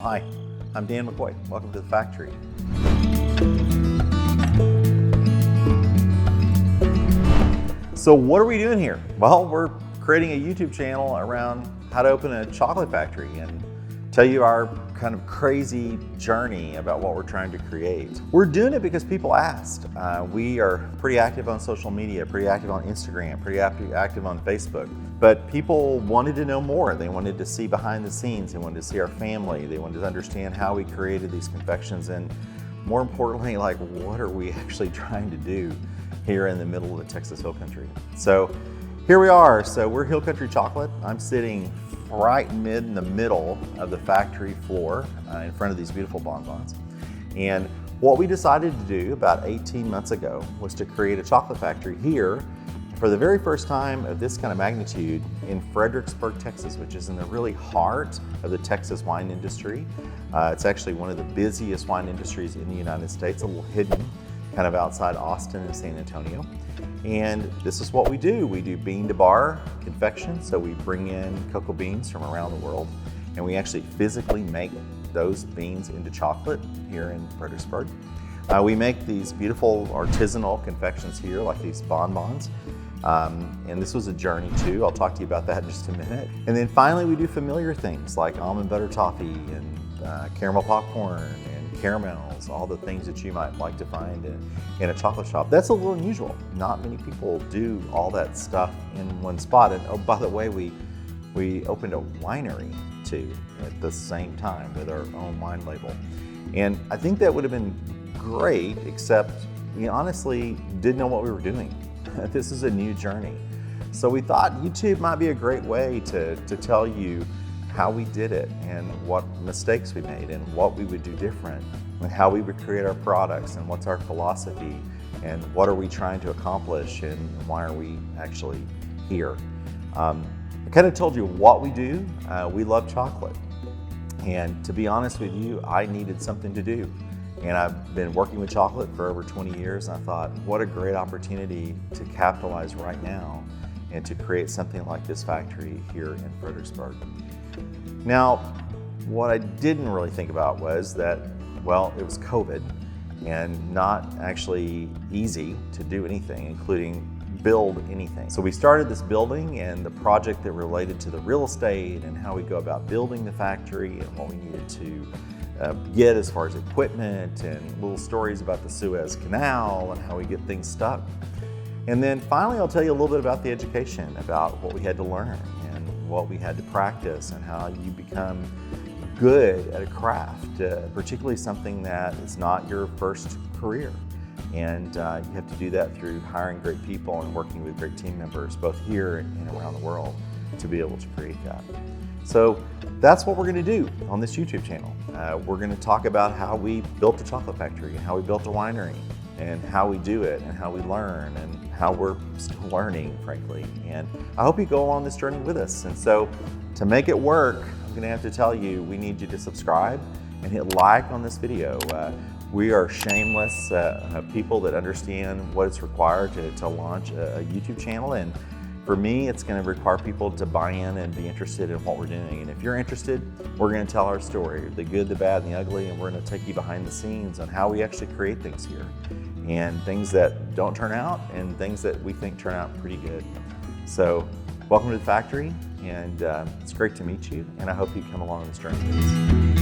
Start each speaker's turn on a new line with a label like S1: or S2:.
S1: Hi, I'm Dan McCoy. Welcome to the factory. So what are we doing here? Well, we're creating a YouTube channel around how to open a chocolate factory and tell you our kind of crazy journey about what we're trying to create. We're doing it because people asked. We are pretty active on social media, pretty active on Instagram, pretty active on Facebook. But people wanted to know more. They wanted to see behind the scenes. They wanted to see our family. They wanted to understand how we created these confections, and more importantly, like, what are we actually trying to do here in the middle of the Texas Hill Country. So here we are. So we're Hill Country Chocolate. I'm sitting right in the middle of the factory floor in front of these beautiful bonbons. And what we decided to do about 18 months ago was to create a chocolate factory here for the very first time of this kind of magnitude in Fredericksburg, Texas, which is in the really heart of the Texas wine industry. It's actually one of the busiest wine industries in the United States, a little hidden, kind of outside Austin and San Antonio. And this is what we do. We do bean to bar confection. So we bring in cocoa beans from around the world, and we actually physically make those beans into chocolate here in Fredericksburg. We make these beautiful artisanal confections here, like these bonbons. And this was a journey too. I'll talk to you about that in just a minute. And then finally, we do familiar things like almond butter toffee and caramel popcorn and caramels, all the things that you might like to find in a chocolate shop. That's a little unusual. Not many people do all that stuff in one spot. And oh, by the way, we opened a winery too at the same time with our own wine label. And I think that would have been great, except we honestly didn't know what we were doing. This is a new journey. So we thought YouTube might be a great way to tell you how we did it and what mistakes we made and what we would do different and how we would create our products and what's our philosophy and what are we trying to accomplish and why are we actually here. I kind of told you what we do. We love chocolate. And to be honest with you, I needed something to do. And I've been working with chocolate for over 20 years, and I thought, what a great opportunity to capitalize right now and to create something like this factory here in Fredericksburg. Now, what I didn't really think about was that, well, it was COVID and not actually easy to do anything, including build anything. So we started this building and the project that related to the real estate and how we go about building the factory and what we needed to get as far as equipment and little stories about the Suez Canal and how we get things stuck. And then finally, I'll tell you a little bit about the education, about what we had to learn and what we had to practice and how you become good at a craft, particularly something that is not your first career. And you have to do that through hiring great people and working with great team members, both here and around the world, to be able to create that. So that's what we're going to do on this YouTube channel. We're going to talk about how we built a chocolate factory and how we built a winery and how we do it and how we learn and how we're still learning, frankly. And I hope you go along this journey with us. And so to make it work, I'm going to have to tell you, we need you to subscribe and hit like on this video. We are shameless people that understand what it's required to launch a YouTube channel. And for me, it's going to require people to buy in and be interested in what we're doing. And if you're interested, we're going to tell our story, the good, the bad, and the ugly, and we're going to take you behind the scenes on how we actually create things here and things that don't turn out and things that we think turn out pretty good. So welcome to the factory, and it's great to meet you, and I hope you come along on this journey with us.